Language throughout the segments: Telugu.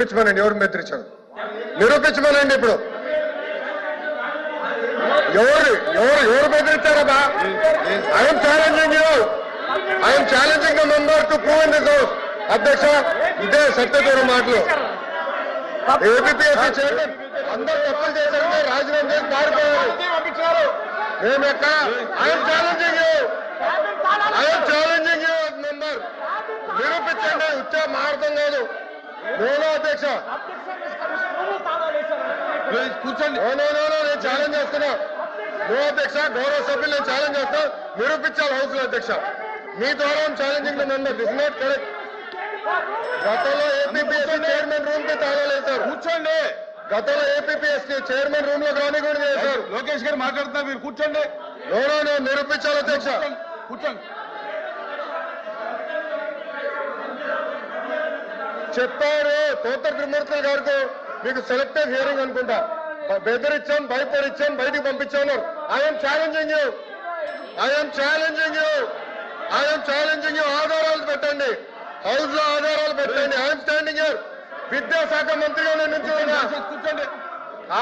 నిరూపించమనండి. ఎవరు బెదిరించారు నిరూపించమనండి. ఇప్పుడు ఎవరు బెదిరించారబ్బా? I'm challenging you. I'm challenging the member to prove in this house. అధ్యక్ష, ఇదే సత్యదూరం మాటలు. ఏపీఎస్సీ చైర్మన్ అందరూ తప్పులు చేశారు, రాజీనామా చేసి పారిపోయారు. మేము ఎక్కడ? I'm challenging you. I'm challenging you member. నిరూపించండి. ఉచ్చా మారతం కాదు. నేను అధ్యక్ష కూర్చోండి. నేను ఛాలెంజ్ చేస్తున్నా. నో అధ్యక్ష, గౌరవ సభ్యులు నేను ఛాలెంజ్ చేస్తా. నిరూపించాలి హౌస్ లో అధ్యక్ష. మీ ద్వారా challenging member. This not correct. గతంలో ఏపీఎస్సీ చైర్మన్ రూమ్ కి తాళాలు వేశారు. కూర్చోండి. గతంలో ఏపీఎస్సీ చైర్మన్ రూమ్ లో రాని కూడా చేశారు. లోకేష్ గారు మాట్లాడుతున్నారు, మీరు కూర్చోండి. నేను నిరూపించాలి అధ్యక్ష. కూర్చోండి. చెప్పారు తోట త్రిమూర్తులు గారికి, మీకు సెలెక్టివ్ హియరింగ్ అనుకుంటా. బెదిరించాం, భయపడిచ్చాం, బయటికి పంపించాను. I'm challenging you. I'm challenging you. I'm challenging you. ఆధారాలు పెట్టండి. హౌస్ లో ఆధారాలు పెట్టండి. I'm standing here. విద్యాశాఖ మంత్రిగా నేను కూర్చోండి.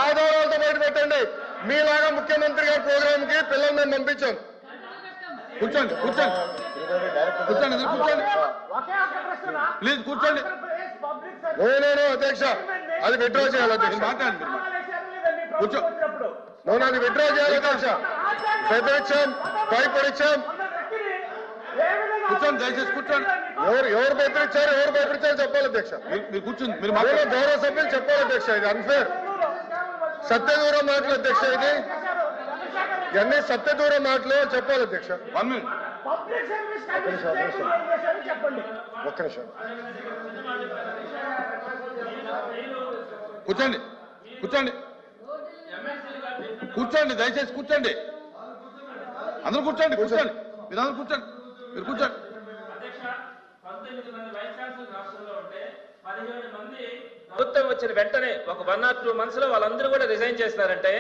ఆధారాలతో బయట పెట్టండి. మీలాగా ముఖ్యమంత్రి గారి ప్రోగ్రామ్ కి పిల్లలు మేము పంపించాం. కూర్చోండి. కూర్చోండి. కూర్చోండి. కూర్చోండి. ప్లీజ్ కూర్చోండి. నేను అధ్యక్ష అది విత్డ్రా చేయాలి అధ్యక్ష. మాట్లాడండి. కూర్చో. నేను అది విత్డ్రా చేయాలి అధ్యక్ష. బెదిరించాం, భయపడిచ్చాం. కూర్చోండి. దయచేసి కూర్చోండి. ఎవరు భయపడిచ్చారు చెప్పాలి అధ్యక్ష. మీరు కూర్చోండి. మీరు గౌరవ సభ్యులు చెప్పాలి అధ్యక్ష. ఇది అన్ఫేర్. సత్యదూరం మాటలు అధ్యక్ష. ఇది ఇవన్నీ సత్యదూరం మాటలు చెప్పాలి అధ్యక్ష. 1 minute. ఒక్క నిమిషం. కూర్చోండి. కూర్చోండి. కూర్చోండి. దయచేసి కూర్చోండి. అందరూ కూర్చోండి. కూర్చోండి. మీరు అందరూ కూర్చోండి. మీరు కూర్చోండి. ప్రభుత్వం వచ్చిన వెంటనే ఒక 1 or 2 months లో వాళ్ళందరూ కూడా రిజైన్ చేస్తారంటే,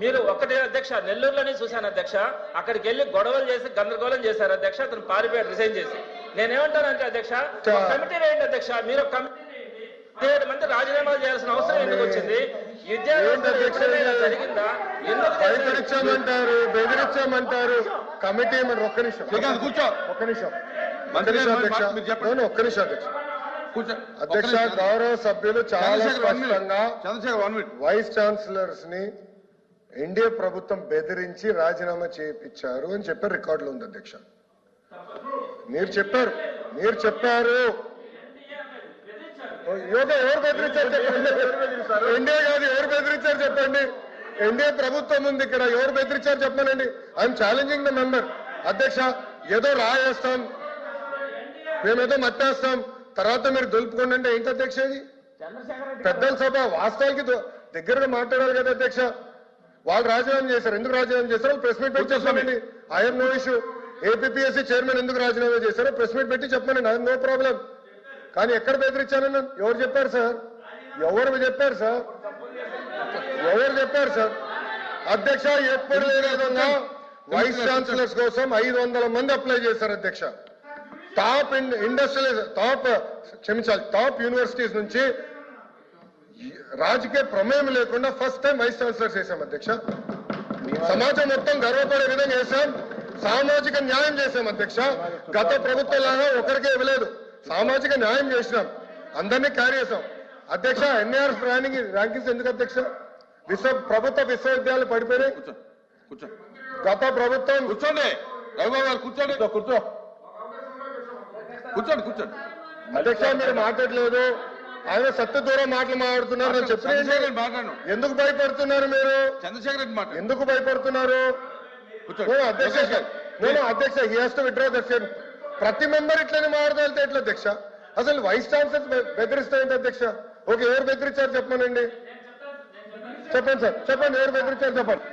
మీరు ఒకటే అధ్యక్ష, నెల్లూరులోనే చూశాను అధ్యక్ష. అక్కడికి వెళ్ళి గొడవలు చేసి గందరగోళం చేశారు అధ్యక్ష. అతను పారిపోయాడు రిజైన్ చేసి. నేనేమంటానంటే అధ్యక్ష, కమిటీ వేయండి అధ్యక్ష. మీరు ఒక కమిటీ 17 మంది రాజీనామాలు చేయాల్సిన అవసరం ఎందుకు వచ్చింది? జరిగిందా? ఎందుకు బెదిరించామంటారు కమిటీ? మరి ఒక్క నిమిషం కూర్చో. ఒక్క నిమిషం అధ్యక్ష. ఒక్క నిమిషం అధ్యక్ష. అధ్యక్ష, గౌరవ సభ్యులు చాలా స్పష్టంగా వైస్ ఛాన్సలర్స్ ని ఎన్డీఏ ప్రభుత్వం బెదిరించి రాజీనామా చేయించారు అని చెప్పారు. రికార్డులో ఉంది అధ్యక్ష. మీరు చెప్పారు. ఎవరు బెదిరించారు చెప్పండి. ఎన్డీఏ కాదు, ఎవరు బెదిరించారు చెప్పండి. ఎన్డీఏ ప్రభుత్వం ఉంది ఇక్కడ. ఎవరు బెదిరించారు చెప్పనండి. I'm challenging the member. అధ్యక్ష, ఏదో రాయేస్తాం, మేమేదో మట్టేస్తాం, తర్వాత మీరు దులుపుకోండి అంటే ఏంటి అధ్యక్ష? ఇది పెద్దల సభ. వాస్తవానికి దగ్గరగా మాట్లాడాలి కదా అధ్యక్ష. వాళ్ళు రాజీనామా చేశారు. ఎందుకు రాజీనామా చేశారో ప్రెస్ మీట్ పెట్టి చెప్పండి. I'm no issue. APSC chairman ఎందుకు రాజీనామా చేశారో ప్రెస్ మీట్ పెట్టి చెప్పండి. I'm no problem. కానీ ఎక్కడ బెదిరించానని ఎవరు చెప్పారు సార్? ఎవరు చెప్పారు సార్? అధ్యక్ష, ఎప్పుడు లేని విధంగా వైస్ ఛాన్సలర్స్ కోసం 500 మంది అప్లై చేశారు అధ్యక్ష. టాప్ యూనివర్సిటీస్ నుంచి రాజకీయ ప్రమేయం లేకుండా ఫస్ట్ టైం వైస్ ఛాన్సలర్స్ చేశాం అధ్యక్ష. సమాజం మొత్తం గర్వపడే విధంగా చేశాం. సామాజిక న్యాయం చేశాం అధ్యక్ష. గత ప్రభుత్వంలాగా ఒకరికే ఇవ్వలేదు. సామాజిక న్యాయం చేసినాం. అందరినీ క్యారీ చేశాం అధ్యక్ష. ఎన్ఐఆర్ ర్యాంకింగ్స్ ఎందుకు అధ్యక్ష? ప్రభుత్వ విశ్వవిద్యాలయాలు పడిపోయినాయి. గత ప్రభుత్వం. కూర్చోండి. రఘుబాబు గారు కూర్చోండి. కూర్చోండి. అధ్యక్ష, మీరు మాట్లాడలేదు. ఆయన సత్యదూరం మాటలు మాట్లాడుతున్నారు. నేను చెప్పాను. ఎందుకు భయపడుతున్నారు మీరు? చంద్రశేఖర్ రెడ్డి మాట ఎందుకు భయపడుతున్నారు? అధ్యక్ష, he has to withdraw the statement. ప్రతి మెంబర్ ఇట్లని మాట్లాడితే ఎట్లా అధ్యక్ష? అసలు వైస్ ఛాన్సలర్ బెదిరిస్తాయంటే అధ్యక్ష. ఓకే, ఎవరు బెదిరించారు చెప్పమనండి. చెప్పండి సార్, చెప్పండి. ఎవరు బెదిరించారు చెప్పండి.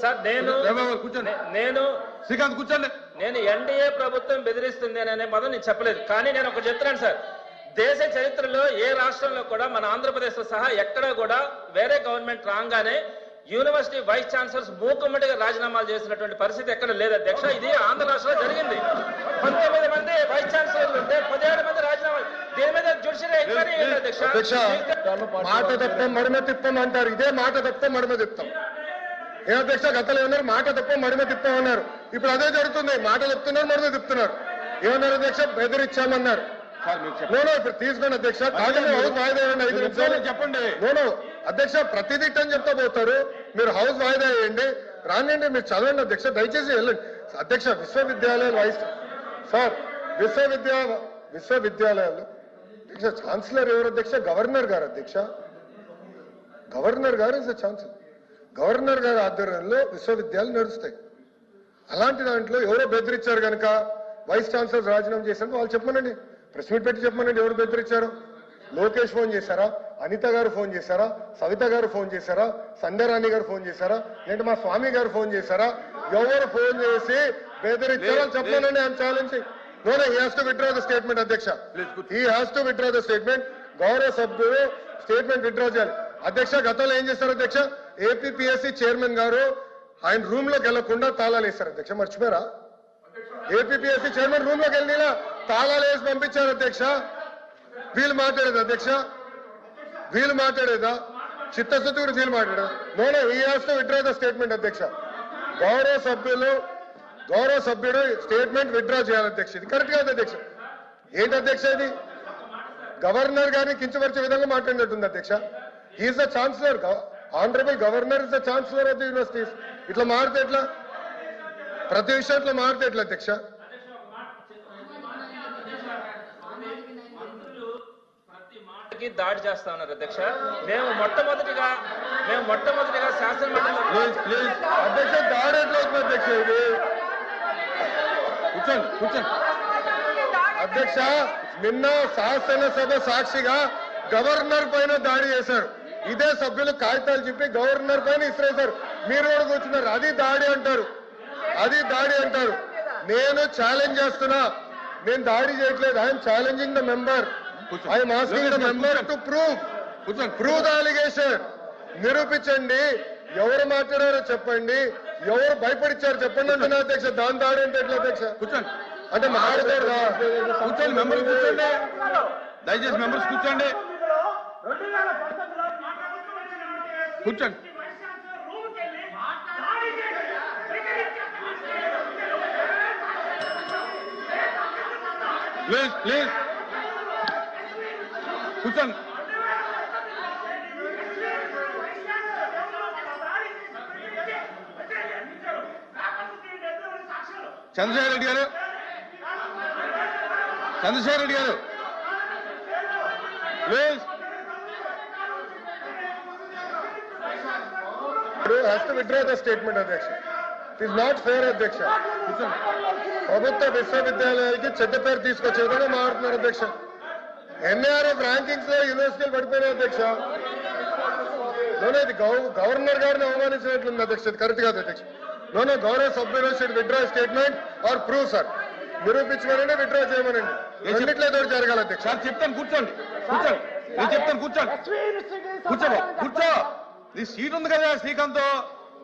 సార్, శ్రీకాంత్ కూర్చోండి. నేను ఎన్డీఏ ప్రభుత్వం బెదిరిస్తుంది అనే పదం నేను చెప్పలేదు. కానీ నేను ఒకటి చెప్తున్నాను సార్, దేశ చరిత్రలో ఏ రాష్ట్రంలో కూడా మన ఆంధ్రప్రదేశ్ సహా ఎక్కడా కూడా వేరే గవర్నమెంట్ రాగానే యూనివర్సిటీ వైస్ ఛాన్సలర్స్ మూకుమ్మడిగా రాజీనామాలు చేసినటువంటి పరిస్థితి ఎక్కడ లేదు అధ్యక్ష. ఇది ఆంధ్ర రాష్ట్రంలో జరిగింది. 19 మంది వైస్ ఛాన్సలర్లు ఉంటే 17 మంది రాజీనామాలు. దీని మీద జ్యుడిషియల్ ఎంక్వైరీ చేయండి అధ్యక్ష. అధ్యక్ష మాట తప్పం మడిమ తిప్పం అంటారు. ఇదే మాట తప్పం మడిమ తిప్పం. ఏ అధ్యక్ష గతంలో ఏమన్నారు? మాట తప్పం మడిమ తిప్పం అన్నారు. ఇప్పుడు అదే జరుగుతుంది. మాట చెప్తున్నారు, మడిమ తిప్పుతున్నారు. ఏమన్నారు అధ్యక్ష? బెదిరిచ్చామన్నారు. నోనో ఇప్పుడు తీసుకోండి అధ్యక్ష. హౌస్ వాయిదా వేయండి 5 నిమిషాలు చెప్పండి. నోనో అధ్యక్ష ప్రతిదిట్టని చెప్తా పోతారు. మీరు హౌస్ వాయిదా వేయండి, రానండి, మీరు చదవండి అధ్యక్ష. దయచేసి వెళ్ళండి అధ్యక్ష. విశ్వవిద్యాలయాలు సార్ విశ్వవిద్యాలయాలు అధ్యక్ష ఛాన్సలర్ ఎవరు అధ్యక్ష? గవర్నర్ గారు అధ్యక్ష. గవర్నర్ గారు ఇస్ ద ఛాన్సలర్. గవర్నర్ గారి ఆధ్వర్యంలో విశ్వవిద్యాలయాలు నడుస్తాయి. అలాంటి దాంట్లో ఎవరో బెదిరించారు కనుక వైస్ ఛాన్సలర్ రాజీనామా చేశారు. వాళ్ళు చెప్పమనండి, ప్రెస్ మీట్ పెట్టి చెప్పమనండి ఎవరు బెదిరించారు. లోకేష్ ఫోన్ చేశారా? అనిత గారు ఫోన్ చేశారా? సవిత గారు ఫోన్ చేశారా? సంధ్యారాణి గారు ఫోన్ చేశారా? లేదంటే మా స్వామి గారు ఫోన్ చేశారా? ఎవరు ఫోన్ చేసి బెదిరించారో చెప్పమనండి. I'm challenging. No, he has to withdraw the statement, Adhyaksha. He has to withdraw the statement. Gaurav Sabhyudu statement withdraw చేయాలి. అధ్యక్ష గతంలో ఏం చేశారు అధ్యక్ష? ఏపీపీఎస్సీ చైర్మన్ గారు ఆయన రూమ్ లోకి వెళ్లకుండా తాళాలు వేశారు అధ్యక్ష. మర్చిపోయారా? ఏపీపీఎస్సీ చైర్మన్ రూమ్ లోకి వెళ్ళినా తాళాలు వేసి పంపించారు అధ్యక్ష. వీళ్ళు మాట్లాడేది అధ్యక్ష, వీళ్ళు మాట్లాడేదా? చిత్తశుద్ధి కూడా వీళ్ళు మాట్లాడేదా? No, he has to withdraw the statement అధ్యక్ష. గౌరవ సభ్యుడు స్టేట్మెంట్ విత్డ్రా చేయాలి అధ్యక్ష. ఇది కరెక్ట్ కాదు అధ్యక్ష. ఏంటి అధ్యక్ష ఇది? గవర్నర్ గారిని కించపరిచే విధంగా మాట్లాడినట్టుంది అధ్యక్ష. He is the chancellor. Honourable governor is the chancellor of the universities. ఇట్లా మారితే ఎట్లా? ప్రతి విషయంలో మారితే ఎట్లా అధ్యక్ష? దాడి చేస్తా ఉన్నారు అధ్యక్ష. మేము మొట్టమొదటిగా శాసనమండలిలో అధ్యక్ష దాడి ఎట్లా అవుతుంది అధ్యక్ష? ఇది కూర్చోండి. అధ్యక్ష నిన్న శాసనసభ సాక్షిగా గవర్నర్ పైన దాడి చేశారు. ఇదే సభ్యులు కాగితాలు చెప్పి గవర్నర్ పైన ఇసిరేశారు. మీరు కూడా కూర్చున్నారు. అది దాడి అంటారు. నేను ఛాలెంజ్ చేస్తున్నా. నేను దాడి చేయట్లేదు. I'm challenging the member. I'm asking the member to prove the allegation. నిరూపించండి. ఎవరు మాట్లాడారో చెప్పండి. ఎవరు భయపడిచ్చారు చెప్పండి అంటే అధ్యక్ష. దాని దాడి అంటే ఎట్లా అధ్యక్ష? కూర్చోండి. అంటే మాట్లాడదా? కూర్చోండి. మెంబర్స్ కూర్చోండి. దయచేసి మెంబర్స్ కూర్చోండి. కూర్చోండి. ప్లీజ్ కూర్చోండి. చంద్రశేఖర్ రెడ్డి గారు please. has to withdraw the statement అధ్యక్ష. ఇట్ ఈస్ నాట్ ఫేర్ అధ్యక్ష. ప్రభుత్వ విశ్వవిద్యాలయాలకి చెడ్డ పేరు తీసుకొచ్చే విధంగా మారుతున్నారు అధ్యక్ష. ఎన్ఏఆర్ఎఫ్ ర్యాంకింగ్స్ లో యూనివర్సిటీలు పడిపోయినాయి అధ్యక్ష. ఇది గవర్నర్ గారిని అవమానించినట్లుంది అధ్యక్ష. ఇది కరెక్ట్ కాదు అధ్యక్ష. గౌరవ సభ్యులు should withdraw statement or prove sir. నిరూపించమనండి, విత్డ్రా చేయమనండి. రెండిట్లో ఏదో జరగాలి అధ్యక్ష. సార్ చెప్తాను. కూర్చోండి. నేను చెప్తాను. కూర్చో. నీ సీట్ ఉంది కదా శ్రీకాంత్.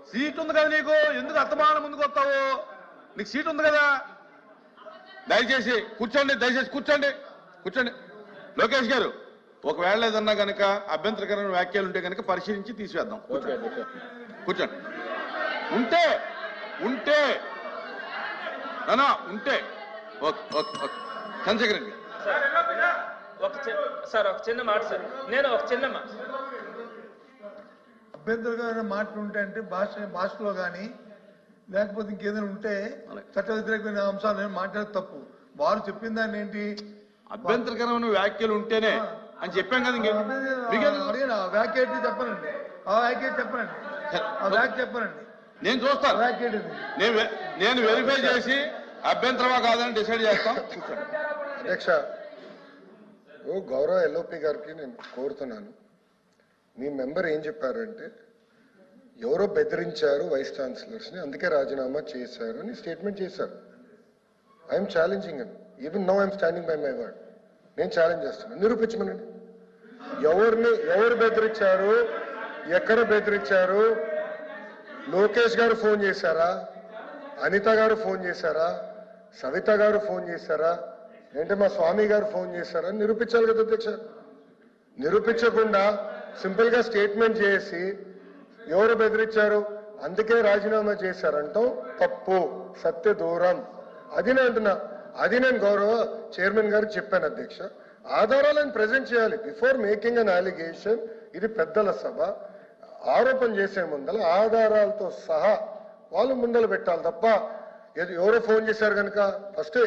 సీట్ ఉంది కదా నీకు. ఎందుకు అత్తమానం ముందుకు వస్తావు? నీకు సీట్ ఉంది కదా. దయచేసి కూర్చోండి. లోకేష్ గారు ఒకవేళ ఏదన్నా కనుక అభ్యంతరకరమైన వ్యాఖ్యలు ఉంటే కనుక పరిశీలించి తీసివేద్దాం. కూర్చోండి. ఉంటే ఓకే. చంద్రశేఖర్ రెడ్డి ఒక చిన్న మాట సార్. నేను ఒక చిన్న మాట. అభ్యంతరకరమైన మాటలు ఉంటాయంటే భాషలో కానీ లేకపోతే ఇంకేదైనా ఉంటే చట్ట వ్యతిరేకమైన అంశాలు మాట్లాడే తప్పు. వారు చెప్పిన దాన్ని ఏంటి? అభ్యంతరకరమైన వ్యాఖ్యలు ఉంటేనే అని చెప్పాం కదా. ఆ వ్యాఖ్య చెప్పనండి. నేను చూస్తాను. నేను వెరిఫై చేసి అభ్యంతరమా కాదని డిసైడ్ చేస్తాం. అధ్యక్ష గౌరవ ఎల్ఓపి గారికి నేను కోరుతున్నాను. మీ మెంబర్ ఏం చెప్పారంటే ఎవరో బెదిరించారు వైస్ ఛాన్సలర్స్ ని, అందుకే రాజీనామా చేశారు అని స్టేట్మెంట్ చేశారు. ఐఎమ్ ఛాలెంజింగ్ అని. Even now I'm standing by my word. నేను ఛాలెంజ్ చేస్తున్నాను. నిరూపించమనండి. ఎవరు బెదిరించారు, ఎక్కడ బెదిరించారు, లోకేష్ గారు ఫోన్ చేశారా? అనిత గారు ఫోన్ చేశారా? సవిత గారు ఫోన్ చేశారా? ఏంటంటే మా స్వామి గారు ఫోన్ చేశారా? నిరూపించాలి కదా అధ్యక్ష. నిరూపించకుండా సింపుల్ గా స్టేట్మెంట్ చేసి ఎవరు బెదిరించారు అందుకే రాజీనామా చేశారంటాం తప్పు, సత్య దూరం. అది నేను అంటున్నా. అది నేను గౌరవ చైర్మన్ గారికి చెప్పాను అధ్యక్ష. ఆధారాలను ప్రజెంట్ చేయాలి బిఫోర్ మేకింగ్ అన్ అలిగేషన్. ఇది పెద్దల సభ. ఆరోపణ చేసే ముందల ఆధారాలతో సహా వాళ్ళు ముందలు పెట్టాలి తప్ప ఎవరో ఫోన్ చేశారు కనుక ఫస్ట్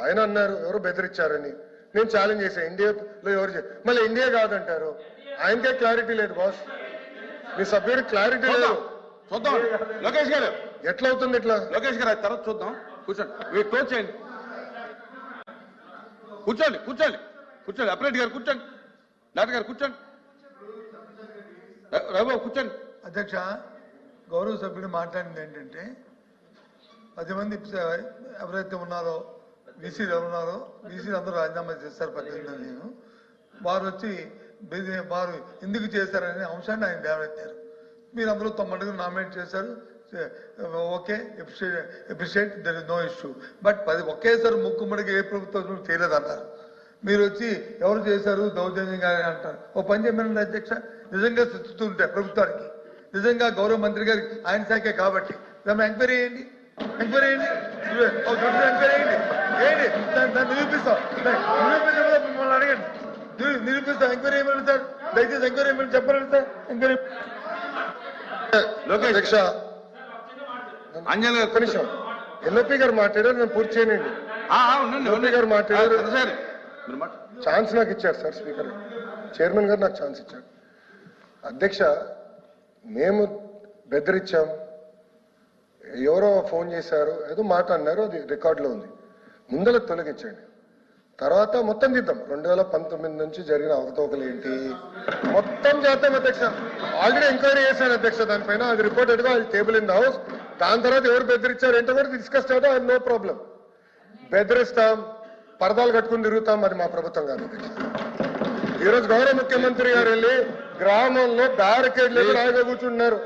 ఆయన అన్నారు ఎవరో బెదిరించారని. నేను ఛాలెంజ్ చేశాను ఇండియాలో ఎవరు మళ్ళీ ఇండియా కాదంటారు. ఆయనకే క్లారిటీ లేదు బాస్. మీ సభ్యుడికి క్లారిటీ లేదు. చూద్దాం లోకేష్ గారు ఎట్లా అవుతుంది ఇట్లా? లోకేష్ గారు అది తర్వాత చూద్దాం. కూర్చోండి, మీరు క్లోజ్ చేయండి. కూర్చోండి కూర్చోండి కూర్చోండి. అప్రెట్ గారు కూర్చోండి, డాక్టర్ గారు కూర్చోండి, రఘుబాబు కూర్చోండి. అధ్యక్ష, గౌరవ సభ్యుడు మాట్లాడింది ఏంటంటే 10 మంది ఎవరైతే ఉన్నారో బీసీలు ఎవరున్నారో బీసీలు అందరూ రాజీనామా చేస్తారు 18 నేను వారు వచ్చి వారు ఎందుకు చేశారనే అంశాన్ని ఆయన లేవనెత్తారు. మీరు అందరూ 90 నామినేట్ చేశారు. Okay, appreciate, there is no issue. But ఒకేసారి ముక్కుమ్మడికి ఏ ప్రభుత్వం చేయలేదన్నారు. మీరు వచ్చి ఎవరు చేశారు దౌర్జన్యంగా అంటారు. ఓ పని చేయమనండి అధ్యక్ష, నిజంగా స్థితుంటే ప్రభుత్వానికి నిజంగా గౌరవ మంత్రి గారికి ఆయన శాఖే కాబట్టి ఎంక్వైరీ చేయండి, ఎంక్వైరీ చేయండి, ఎంక్వైరీ చేయండి, దాన్ని నిరూపిస్తాం. మిమ్మల్ని అడగండి, నిరూపిస్తాం. ఎంక్వైరీ చేయమని సార్, దయచేసి ఎంక్వైరీ చేయమని చెప్పండి సార్. ఎంక్వైరీ అధ్యక్ష అంజన్ గారు ఒక్క నిమిషం. ఎల్ఓపి గారు మాట్లాడారు, నేను పూర్తి చేయనండి. ఎల్ఓపి గారు మాట్లాడారు, ఛాన్స్ నాకు ఇచ్చారు సార్ స్పీకర్. చైర్మన్ గారు నాకు ఛాన్స్ ఇచ్చారు. అధ్యక్ష, మేము బెదిరించాం, ఎవరో ఫోన్ చేశారు, ఏదో మాట అన్నారు, అది రికార్డులో ఉంది. ముందర తొలగించండి, తర్వాత మొత్తం తీద్దాం. 2019 నుంచి జరిగిన అవకతవకలు ఏంటి మొత్తం చేద్దాం అధ్యక్ష. ఆల్రెడీ ఎంక్వైరీ చేశాను అధ్యక్ష దానిపైన. అది రిపోర్టెడ్ గా టేబుల్ ఇన్ ద హౌస్. దాని తర్వాత ఎవరు బెదిరించారు ఏంటో కూడా డిస్కస్ చేద్దాం. అది నో ప్రాబ్లం. బెదిరిస్తాం, పరదాలు కట్టుకుని తిరుగుతాం, అది మా ప్రభుత్వం కాదు అధ్యక్ష. ఈరోజు గౌరవ ముఖ్యమంత్రి గారు వెళ్ళి గ్రామంలో బ్యారికేడ్లు రాయిగా కూర్చుంటున్నారు.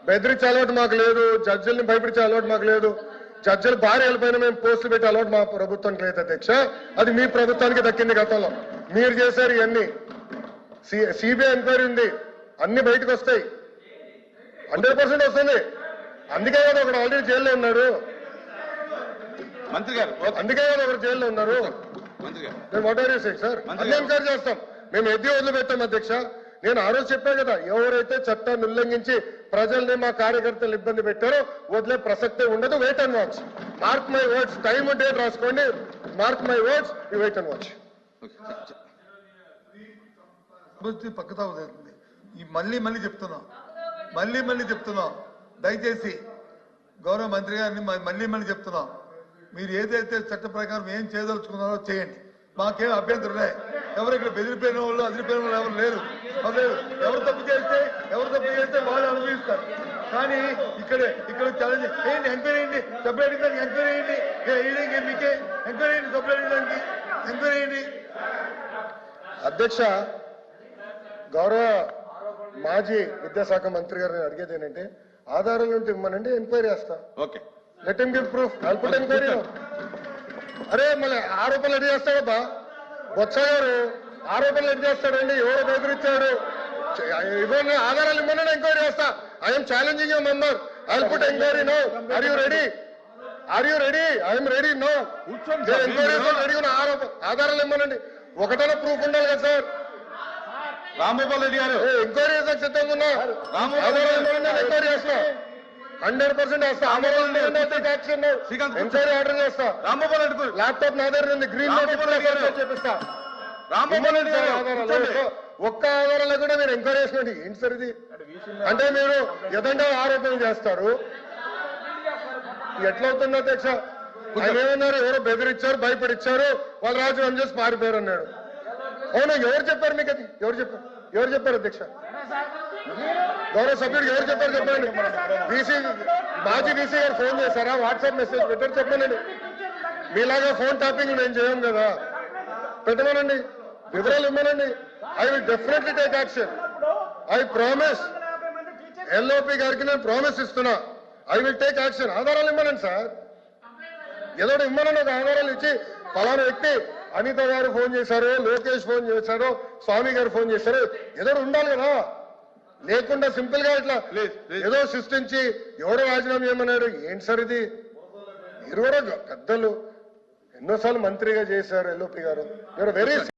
బెదిరించే అలవాటు మాకు లేదు, జడ్జిల్ని భయపడిచే అలవాటు మాకు లేదు, జడ్జిలు భార్యల పైన మేము పోస్టులు పెట్టే అలవాటు మా ప్రభుత్వానికి లేదు అధ్యక్ష. అది మీ ప్రభుత్వానికి దక్కింది గతంలో. మీరు చేశారు ఇవన్నీ. సిబిఐ ఎంక్వైరీ ఉంది, అన్ని బయటకు వస్తాయి, 100% వస్తుంది. అందుకే కదా ఒకడు ఆల్రెడీ జైల్లో ఉన్నాడు. మంత్రి గారు అందుకే కదా ఒకరు జైల్లో ఉన్నారు. మంత్రి గారు మేము what are you saying sir? అన్ని ఎంక్వైరీ చేస్తాం. మేము ఎద్ది వదిలిపెట్టాం అధ్యక్ష. నేను ఆ రోజు చెప్పాను కదా, ఎవరైతే చట్టాన్ని ఉల్లంఘించి ప్రజల్ని మా కార్యకర్తలు ఇబ్బంది పెట్టారో వదిలే ప్రసక్తే ఉండదు. Wait and watch. Mark my words. Time date రాసుకోండి. Mark my words, you wait and watch. పక్కతా అవుతుంది. ఈ మళ్ళీ చెప్తున్నాం, దయచేసి గౌరవ మంత్రి గారిని మళ్ళీ చెప్తున్నాం, మీరు ఏదైతే చట్ట ప్రకారం ఏం చేయదలుచుకున్నారో చేయండి. మాకేం అభ్యంతరం లే. ఎవరు ఇక్కడ బెదిరిపోయిన వాళ్ళు అదిరిపోయిన వాళ్ళు ఎవరు లేరు. ఎవరు తప్పు చేస్తే వాళ్ళు అనుభవిస్తారు. కానీ ఇక్కడ ఛాలెంజ్ ఏంటి? ఎంక్వైరీ చేయండి, సపరేట్ ఎంక్వైరీ చేయండి, మీకే ఎంక్వైరీ చేయండి, సపరేట్ దానికి ఎంక్వైరీ చేయండి. అధ్యక్ష, గౌరవ మాజీ విద్యాశాఖ మంత్రి గారిని అడిగేది ఏంటంటే ఆధారాలు ఉంటే ఇమ్మనండి, ఎంక్వైరీ చేస్తా. Okay, let him give proof. I put enquiry. అరే మళ్ళీ ఆరోపణలు ఎడి చేస్తాడబ్బా బొత్స గారు? ఆరోపణలు ఎడి చేస్తాడండి? ఎవరో బెదిరించాడు? ఇవ్వండి ఆధారాలు ఇవ్వమని ఎంక్వైరీ చేస్తా. I'm challenging your member. I put enquiry now. Are you ready? I'm ready now. Enquiry ready ఉన్న ఆధారాలు ఇవ్వమనండి. ఒకటైనా ప్రూఫ్ ఉండాలి కదా సార్. రాంగోపాల్ రెడ్డి గారు ఎంక్వైరీ చేసాక సిద్ధంగా ఉన్నా. ఎంక్వైరీ చేస్తా, 100% వేస్తా. ఎంక్వైరీ ఆర్డర్ చేస్తా. రాంగోపాల్ రెడ్డి ల్యాప్టాప్ నా దగ్గర ఉంది, గ్రీన్ చేపిస్తా. రాంగోపాల్ రెడ్డి గారు ఒక్క ఆధారాలు కూడా మీరు ఎంక్వైరీ చేసినట్టు ఏంటి సార్ ఇది? అంటే మీరు ఎదంటే ఆరోపణలు చేస్తారు. ఎట్లవుతుంది అధ్యక్ష? ఆయన ఏమన్నారు? ఎవరో బెదిరించారు, భయపడిచ్చారు, వాళ్ళు రాజీనామా చేసి పారిపోయారు అన్నాడు. అవును, ఎవరు చెప్పారు మీకు అది? ఎవరు చెప్పారు అధ్యక్ష? గౌరవ సభ్యుడు ఎవరు చెప్పారు చెప్పండి. మాజీ డీసీ గారు ఫోన్ చేశారా? వాట్సాప్ మెసేజ్ పెట్టారు చెప్పండి. మీలాగా ఫోన్ ట్యాపింగ్ మేము చేయం కదా. పెట్టమనండి, వివరాలు ఇవ్వనండి. I will definitely take action. I promise. LOP గారికి నేను ప్రామిస్ ఇస్తున్నా, ఐ విల్ టేక్ యాక్షన్. ఆధారాలు ఇమ్మనండి సార్, ఏదో ఇమ్మనండి, ఒక ఆధారాలు ఇచ్చి ఫలానా వ్యక్తి అనిత గారు ఫోన్ చేశారు, లోకేష్ ఫోన్ చేశారు, స్వామి గారు ఫోన్ చేశారు, ఏదో ఉండాలి కదా. లేకుండా సింపుల్ గా ఇట్లా ఏదో సృష్టించి ఎవడో రాజీనామా చేయమన్నాడు. ఏంటి సార్ ఇది? మీరు కూడా పెద్దలు ఎన్నోసార్లు మంత్రిగా చేశారు ఎల్ఓపి గారు, వెరీ